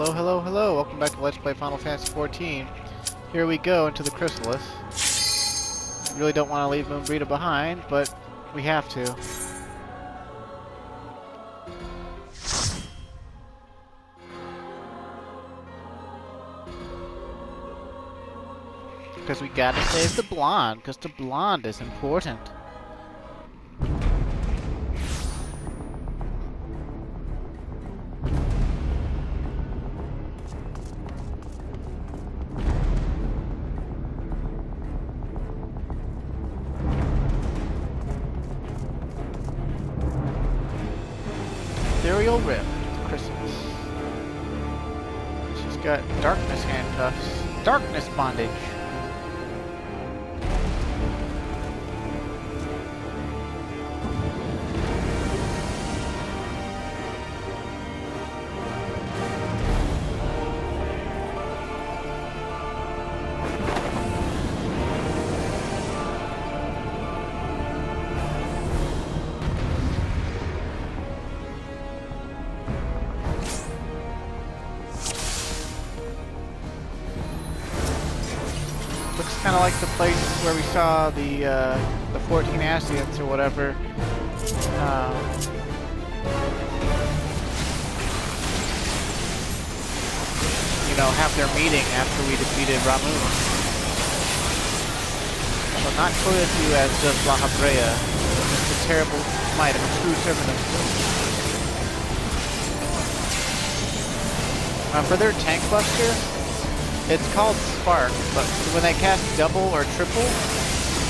Hello, hello, hello! Welcome back to Let's Play Final Fantasy XIV. Here we go into the Chrysalis. I really don't want to leave Moenbryda behind, but we have to. Because we gotta save the blonde, because the blonde is important. Aetherial Rift, Chrysalis. She's got darkness handcuffs. Darkness bondage. Looks kind of like the place where we saw the 14 Ascians or whatever. You know, have their meeting after we defeated Ramu. So not quoted you as just Moenbryda, just a terrible might of a true servant of God. For their tank buster, it's called Spark, but when they cast double or triple,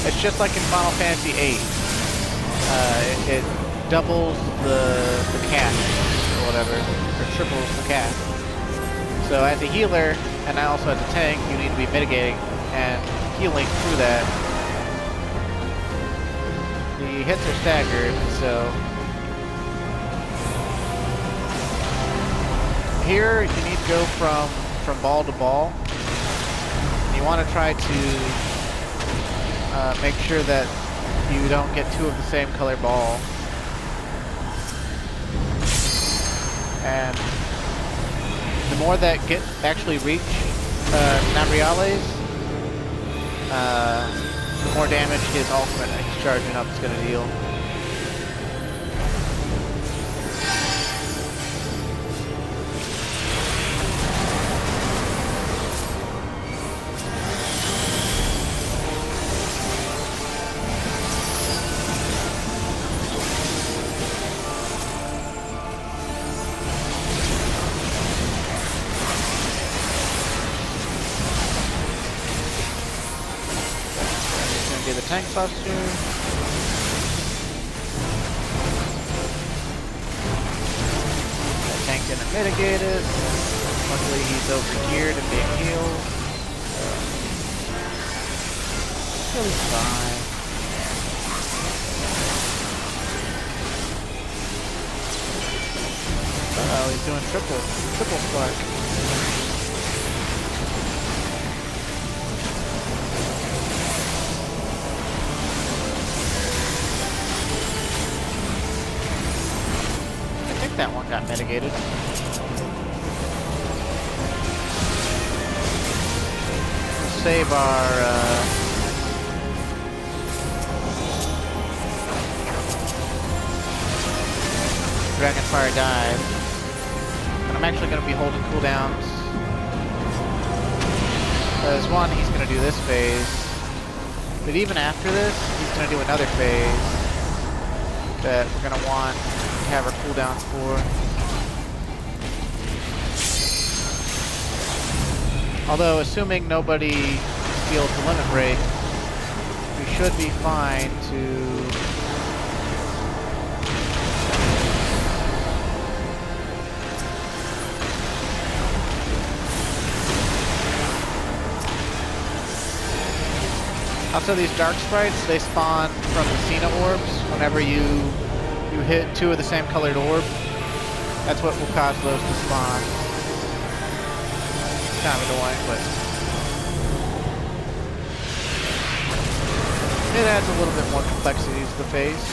it's just like in Final Fantasy VIII. It doubles the cast, or whatever, or triples the cast. So as a healer, and also as a tank, you need to be mitigating and healing through that. The hits are staggered, so... Here, you need to go from ball to ball. You want to try to make sure that you don't get two of the same color ball. And the more that actually reach Nabriales, the more damage his ultimate he's charging up is going to deal. The tank buster. That tank didn't mitigate it. Luckily he's overgeared and being healed. He'll be fine. Uh-oh, he's doing triple spark. That one got mitigated. We'll save our Dragonfire dive. And I'm actually going to be holding cooldowns. Because one, he's going to do this phase. But even after this, he's going to do another phase that we're going to want have our cooldowns for. Although, assuming nobody steals the limit break, we should be fine to... Also, these dark sprites, they spawn from the Cena orbs whenever you hit two of the same colored orb. That's what will cause those to spawn. Kind of annoying, but it adds a little bit more complexity to the phase.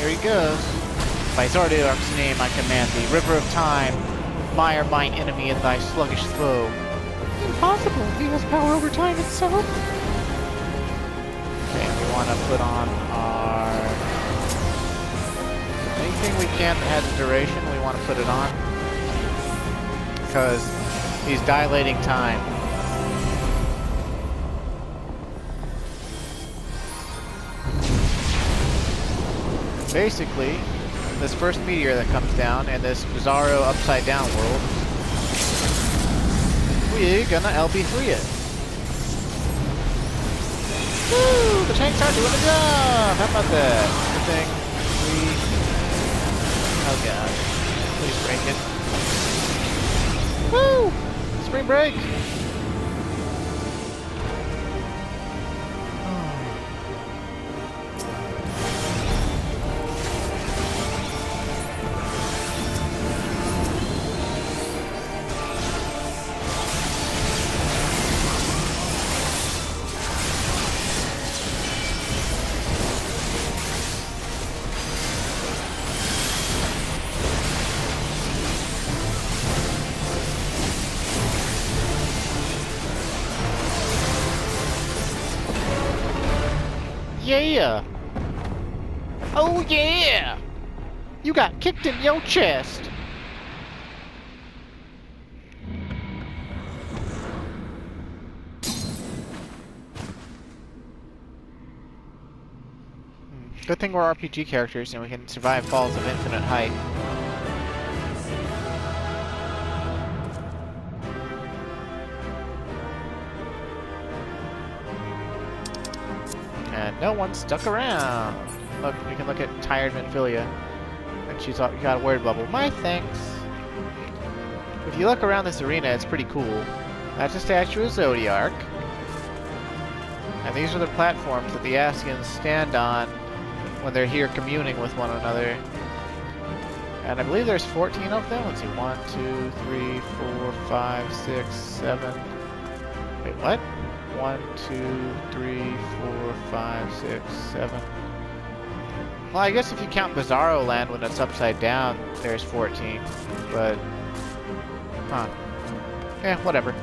here he goes. By Zardiark's name I command thee, River of Time, mire mine enemy and thy sluggish foe. Impossible! He has power over time itself! Okay, and we want to put on our... anything we can that has a duration, we want to put it on. Because he's dilating time. Basically, this first meteor that comes down in this bizarro upside down world, we're gonna LB3 it. Woo! The tanks are doing the job! How about that? Good thing we... oh god. Please break it. Woo! Spring break! Yeah! Oh yeah! You got kicked in your chest! Good thing we're RPG characters and we can survive falls of infinite height. And no one stuck around. Look, we can look at tired Manphilia. And she's got a word bubble. My thanks. If you look around this arena, it's pretty cool. That's a statue of Zodiark. And these are the platforms that the Ascians stand on when they're here communing with one another. And I believe there's 14 of them. Let's see, 1, 2, 3, 4, 5, 6, 7. Wait, what? 1, 2, 3, 4, 5, 6, 7. Well, I guess if you count Bizarro Land when it's upside down, there's 14. But, huh. Eh, whatever.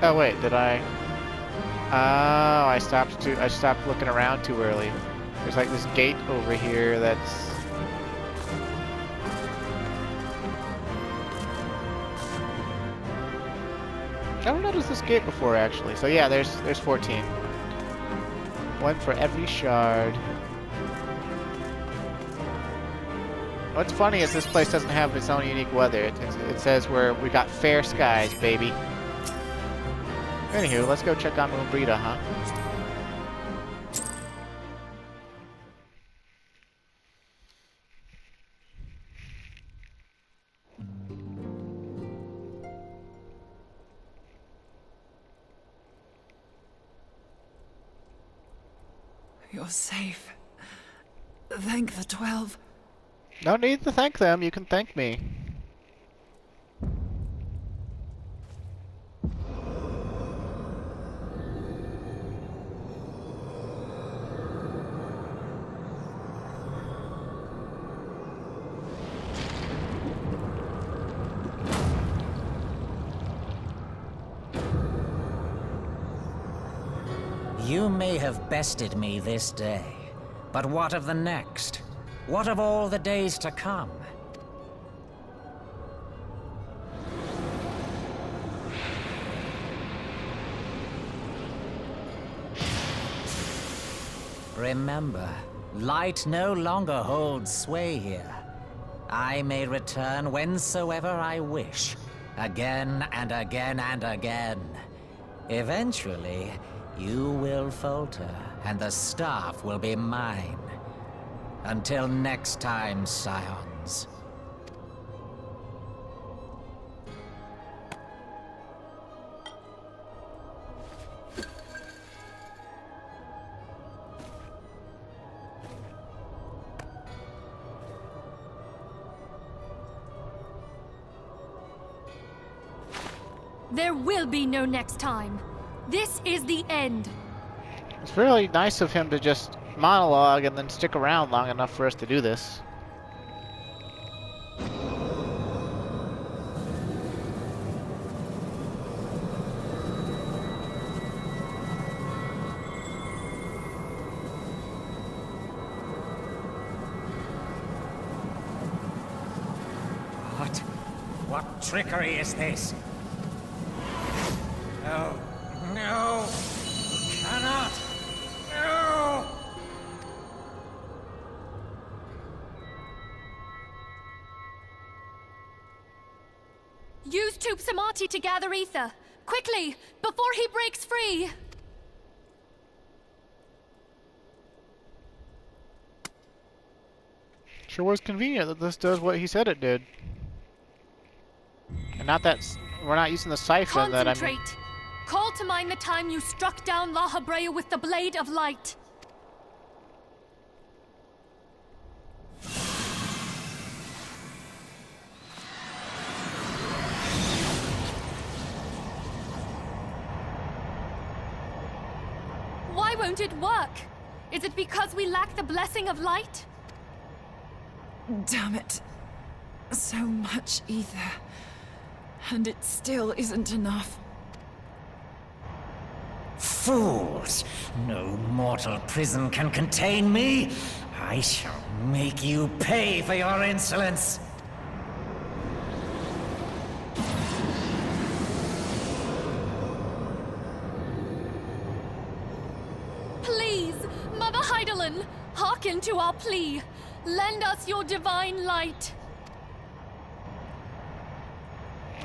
Oh wait, did I? Oh, I stopped looking around too early. There's like this gate over here that's... I never noticed this gate before, actually. So yeah, there's 14. One for every shard. What's funny is this place doesn't have its own unique weather. It says we got fair skies, baby. Anywho, let's go check on Moenbryda, huh? You're safe. Thank the 12. No need to thank them, you can thank me. You may have bested me this day, but what of the next? What of all the days to come? Remember, light no longer holds sway here. I may return whensoever I wish, again and again and again. Eventually, you will falter, and the staff will be mine. Until next time, Scions. There will be no next time. This is the end. It's really nice of him to just monologue and then stick around long enough for us to do this. What trickery is this? No. No! Cannot! No! Use Tube Samati to gather ether. Quickly, before he breaks free! Sure was convenient that this does what he said it did. And not that we're not using the siphon that I'm... Concentrate! Call to mind the time you struck down La Habrea with the Blade of Light. Why won't it work? Is it because we lack the blessing of light? Damn it. So much ether. And it still isn't enough. Fools! No mortal prison can contain me! I shall make you pay for your insolence! Please, Mother Heidelin, hearken to our plea. Lend us your divine light.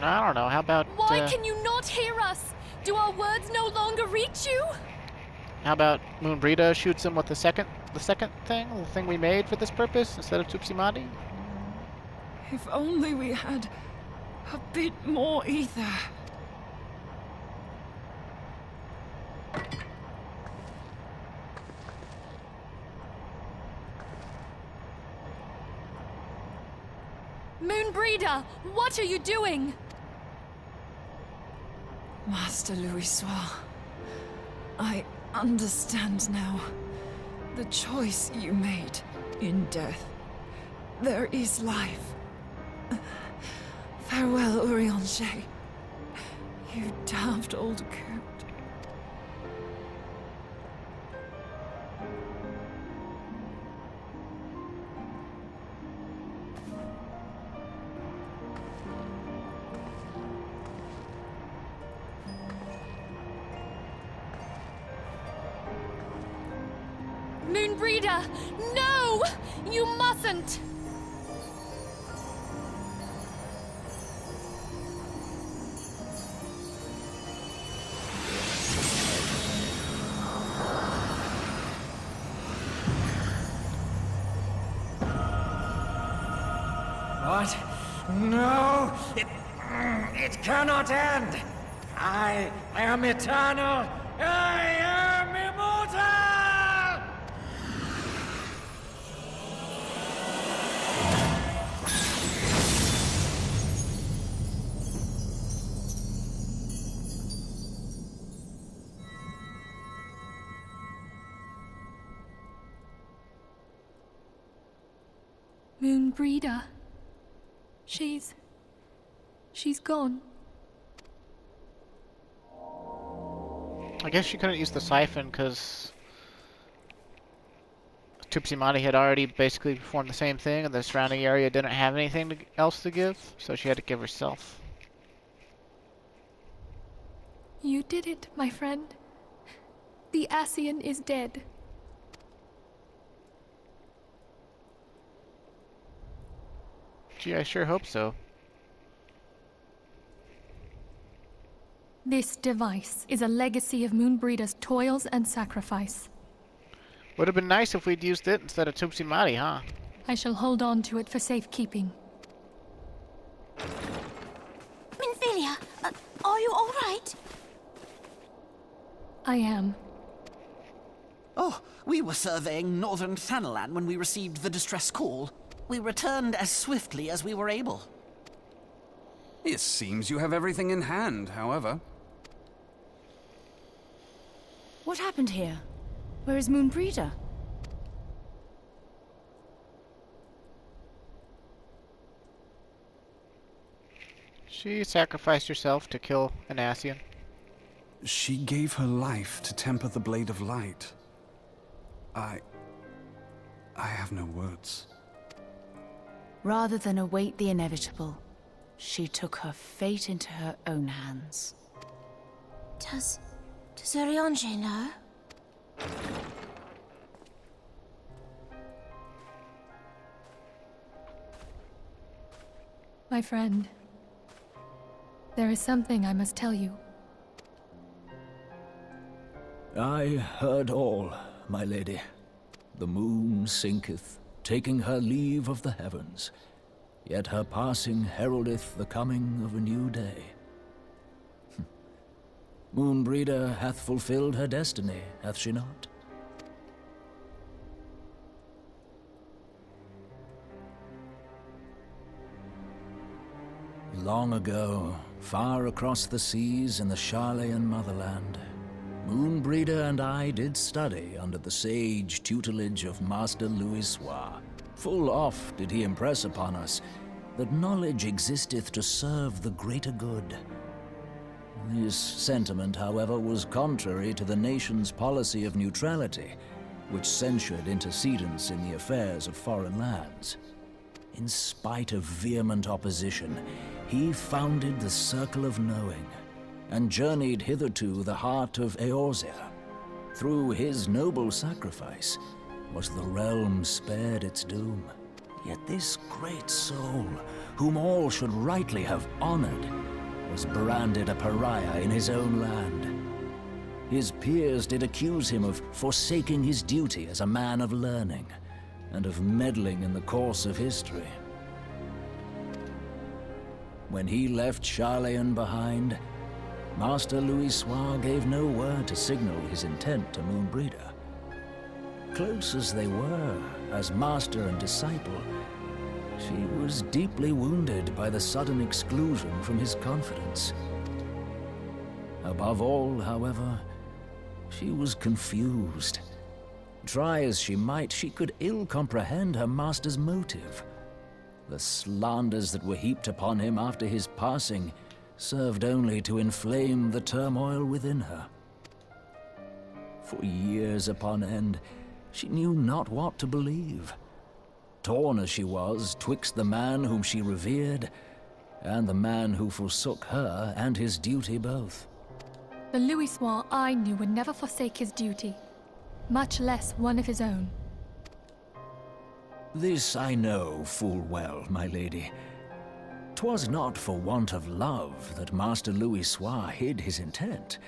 I don't know, how about... Why can you not hear us? Do our words no longer reach you? How about Moenbryda shoots him with the second thing? The thing we made for this purpose, instead of Tupsimati? If only we had a bit more ether. Moenbryda, what are you doing? Master Louisoix, I understand now. The choice you made in death. There is life. Farewell, Urianger. You damned old coot. Moenbryda, no! You mustn't! What? No! It cannot end! I am eternal! I am immortal! Moenbryda. She's gone. I guess she couldn't use the siphon because Tupsimati had already basically performed the same thing and the surrounding area didn't have anything else to give, so she had to give herself. You did it, my friend. The Ascian is dead. Gee, I sure hope so. This device is a legacy of Moenbryda's toils and sacrifice. Would have been nice if we'd used it instead of Tupsimati, huh? I shall hold on to it for safekeeping. Minfilia, are you all right? I am. Oh, we were surveying northern Thanalan when we received the distress call. We returned as swiftly as we were able. It seems you have everything in hand, however. What happened here? Where is Moenbryda? She sacrificed herself to kill an Ascian. She gave her life to temper the blade of light. I have no words. Rather than await the inevitable, she took her fate into her own hands. Does Urianger know? My friend, there is something I must tell you. I heard all, my lady. The moon sinketh, taking her leave of the heavens, yet her passing heraldeth the coming of a new day. Moenbryda hath fulfilled her destiny, hath she not? Long ago, far across the seas in the Sharlayan motherland, Moenbryda and I did study under the sage tutelage of Master Louisoix. Full oft did he impress upon us that knowledge existeth to serve the greater good. This sentiment, however, was contrary to the nation's policy of neutrality, which censured intercedence in the affairs of foreign lands. In spite of vehement opposition, he founded the Circle of Knowing, and journeyed hitherto the heart of Eorzea. Through his noble sacrifice was the realm spared its doom. Yet this great soul, whom all should rightly have honored, was branded a pariah in his own land. His peers did accuse him of forsaking his duty as a man of learning, and of meddling in the course of history. When he left Sharlayan behind, Master Louisoix gave no word to signal his intent to Moenbryda. Close as they were, as master and disciple, she was deeply wounded by the sudden exclusion from his confidence. Above all, however, she was confused. Try as she might, she could ill comprehend her master's motive. The slanders that were heaped upon him after his passing served only to inflame the turmoil within her. For years upon end, she knew not what to believe. Torn as she was twixt the man whom she revered and the man who forsook her and his duty both. The Louisoix I knew would never forsake his duty, much less one of his own. This I know full well, my lady. 'Twas not for want of love that Master Louisoix hid his intent.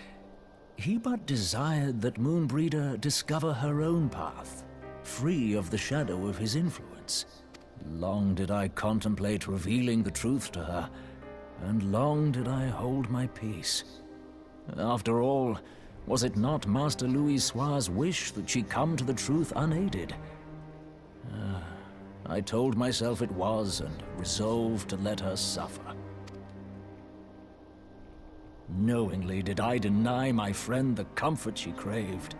He but desired that Moenbryda discover her own path, free of the shadow of his influence. Long did I contemplate revealing the truth to her, and long did I hold my peace. After all, was it not Master Louisoix's wish that she come to the truth unaided? I told myself it was, and resolved to let her suffer. Knowingly did I deny my friend the comfort she craved.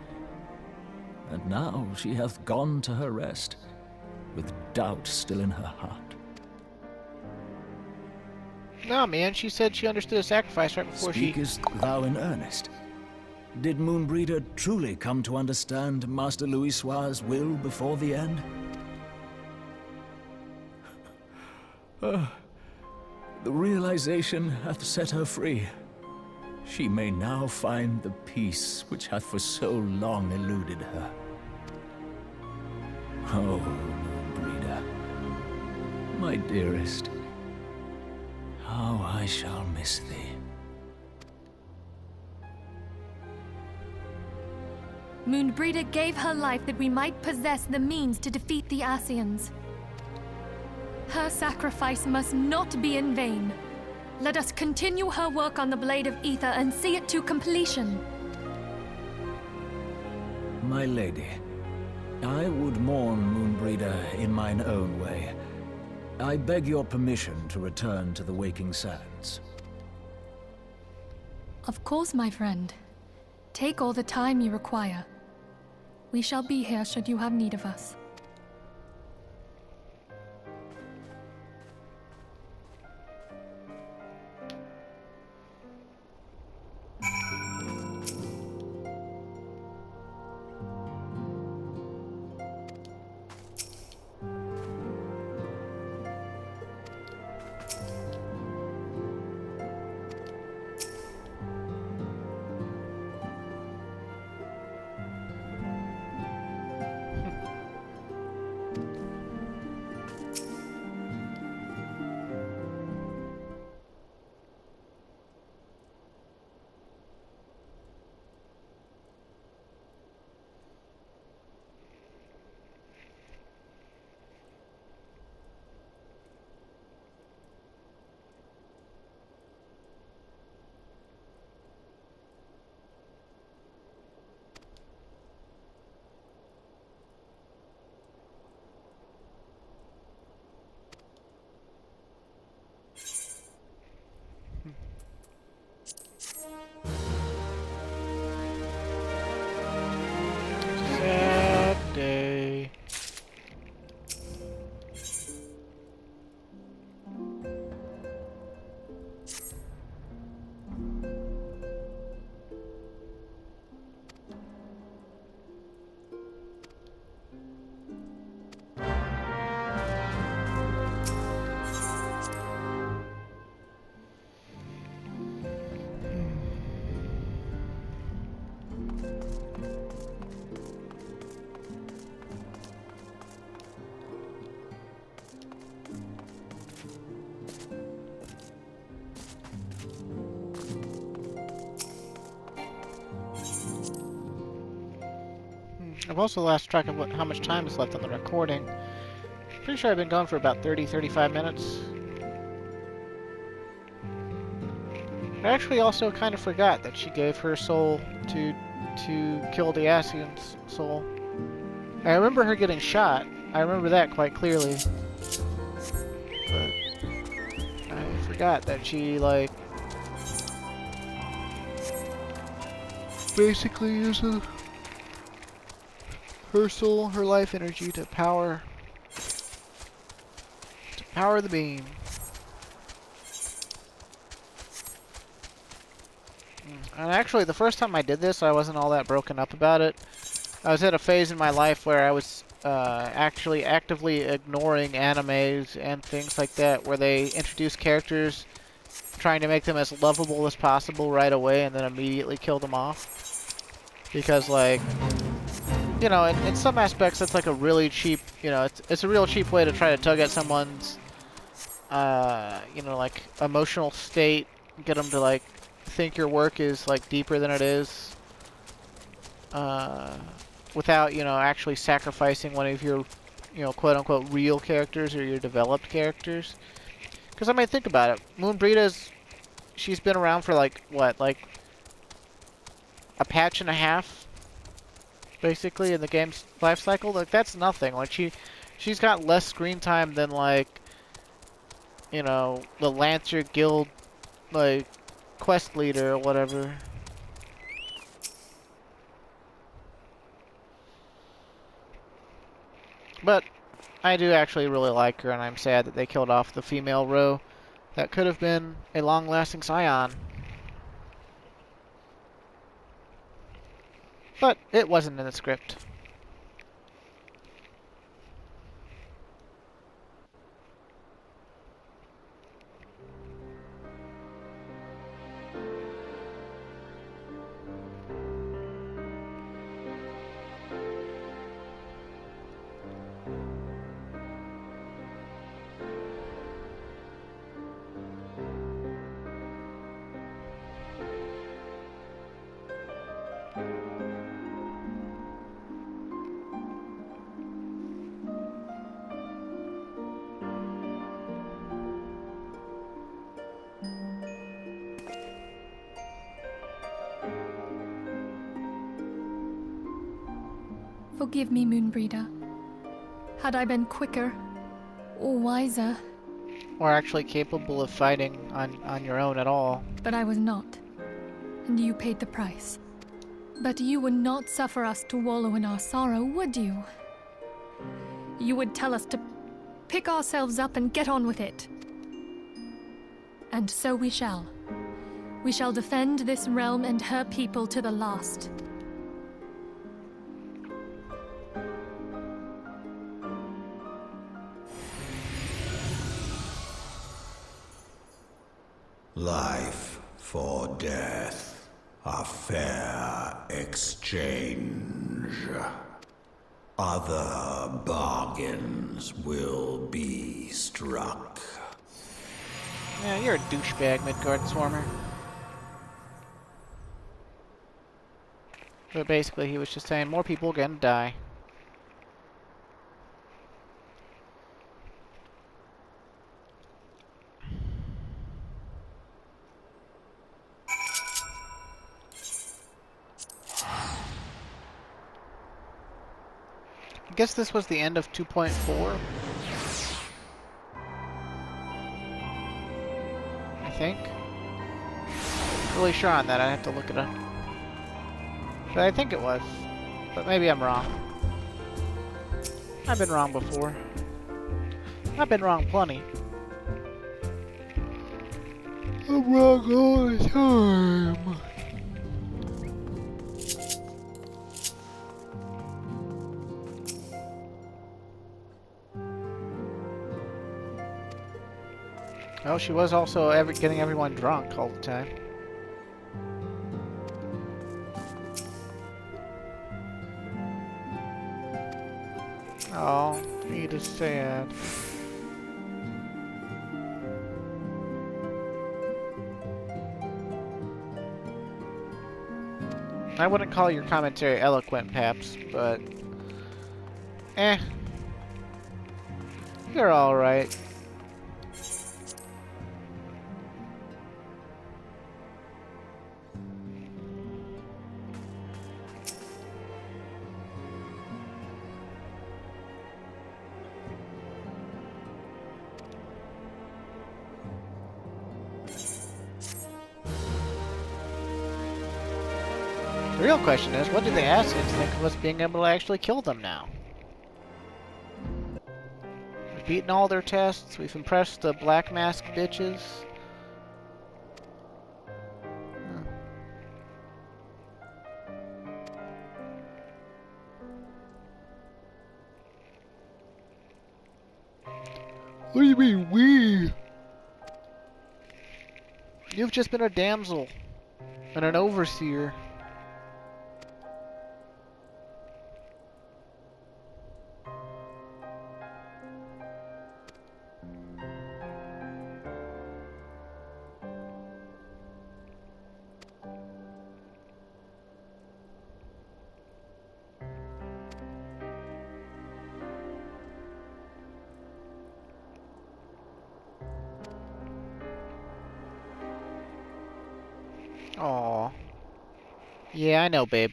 And now she hath gone to her rest, with doubt still in her heart. No, man, she said she understood a sacrifice right before Speakest thou in earnest? Did Moenbryda truly come to understand Master Louisoix's will before the end? The realization hath set her free. She may now find the peace which hath for so long eluded her. Oh, Moenbryda, my dearest, how I shall miss thee. Moenbryda gave her life that we might possess the means to defeat the Ascians. Her sacrifice must not be in vain. Let us continue her work on the Blade of Aether and see it to completion. My lady, I would mourn Moenbryda in mine own way. I beg your permission to return to the Waking Sands. Of course, my friend. Take all the time you require. We shall be here should you have need of us. I've also lost track of how much time is left on the recording. Pretty sure I've been going for about 35 minutes. I actually also kind of forgot that she gave her soul to kill the Ascian's soul. I remember her getting shot. I remember that quite clearly. But I forgot that she, like, basically uses her soul, her life energy to power the beam. And actually, the first time I did this, I wasn't all that broken up about it. I was at a phase in my life where I was actually actively ignoring animes and things like that, where they introduce characters trying to make them as lovable as possible right away and then immediately kill them off. Because, like, you know, in some aspects, it's like a really cheap, you know, it's a real cheap way to try to tug at someone's, you know, like, emotional state, get them to, like, think your work is, like, deeper than it is, without, you know, actually sacrificing one of your, you know, quote-unquote real characters or your developed characters. Because, I mean, think about it. Moenbryda's, she's been around for, like, what, like, a patch and a half, basically, in the game's life cycle? Like, that's nothing. Like, she's got less screen time than, like, you know, the Lancer Guild, like, quest leader or whatever. But I do actually really like her, and I'm sad that they killed off the female row. That could have been a long-lasting scion. But it wasn't in the script. Forgive me, Moenbryda. Had I been quicker, or wiser... Or actually capable of fighting on your own at all. But I was not. And you paid the price. But you would not suffer us to wallow in our sorrow, would you? You would tell us to pick ourselves up and get on with it. And so we shall. We shall defend this realm and her people to the last. Life for death, a fair exchange. Other bargains will be struck. Yeah, you're a douchebag, Midgard Swarmer. But basically, he was just saying more people are gonna die. I guess this was the end of 2.4. I think. Really sure on that, I have to look it up. But I think it was. But maybe I'm wrong. I've been wrong before. I've been wrong plenty. I'm wrong all the time. Oh, she was also getting everyone drunk all the time. Oh, it is sad. I wouldn't call your commentary eloquent, Paps, but... You're alright. The real question is, what do the Ascians think of us being able to actually kill them now? We've beaten all their tests, we've impressed the Black Mask bitches. What do you mean, we? You've just been a damsel and an overseer. Aw. Yeah, I know, babe.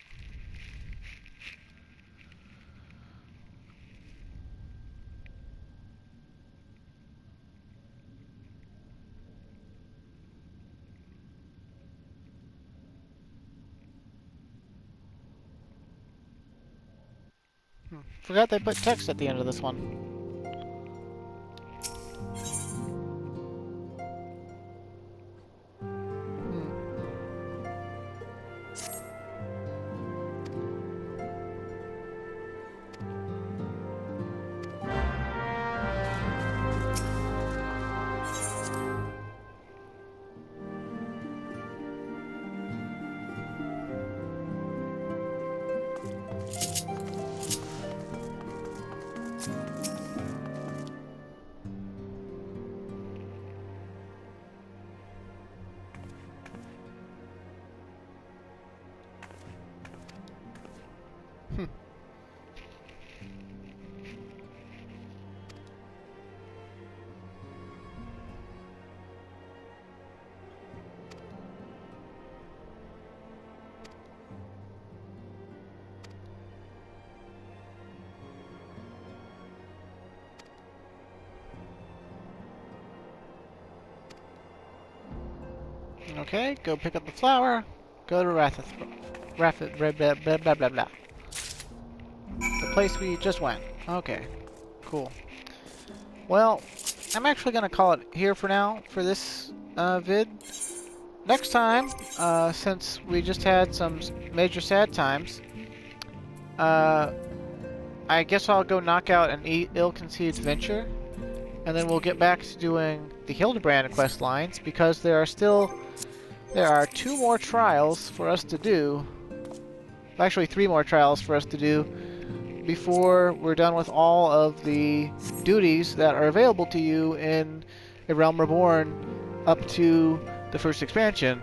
Forgot they put text at the end of this one. Okay, go pick up the flower. Go to blah blah blah blah. The place we just went. Okay, cool. Well, I'm actually gonna call it here for now for this vid. Next time, since we just had some major sad times, I guess I'll go knock out an ill-conceived venture, and then we'll get back to doing the Hildebrand quest lines because there are 2 more trials for us to do. Actually, 3 more trials for us to do before we're done with all of the duties that are available to you in A Realm Reborn up to the first expansion.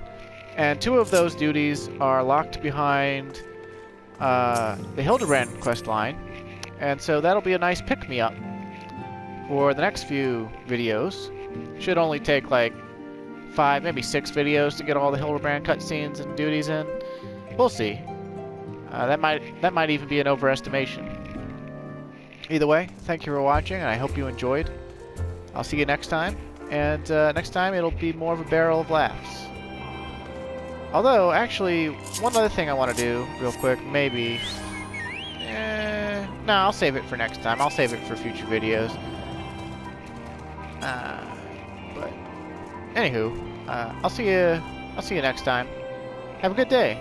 And 2 of those duties are locked behind the Hildebrand quest line. And so that'll be a nice pick-me-up for the next few videos. Should only take like 5, maybe 6 videos to get all the Hildebrand cutscenes and duties in. We'll see. That might even be an overestimation. Either way, thank you for watching, and I hope you enjoyed. I'll see you next time, and next time it'll be more of a barrel of laughs. Although, actually, one other thing I want to do, real quick, maybe... no, I'll save it for next time. I'll save it for future videos. But, anywho, I'll see you next time. Have a good day.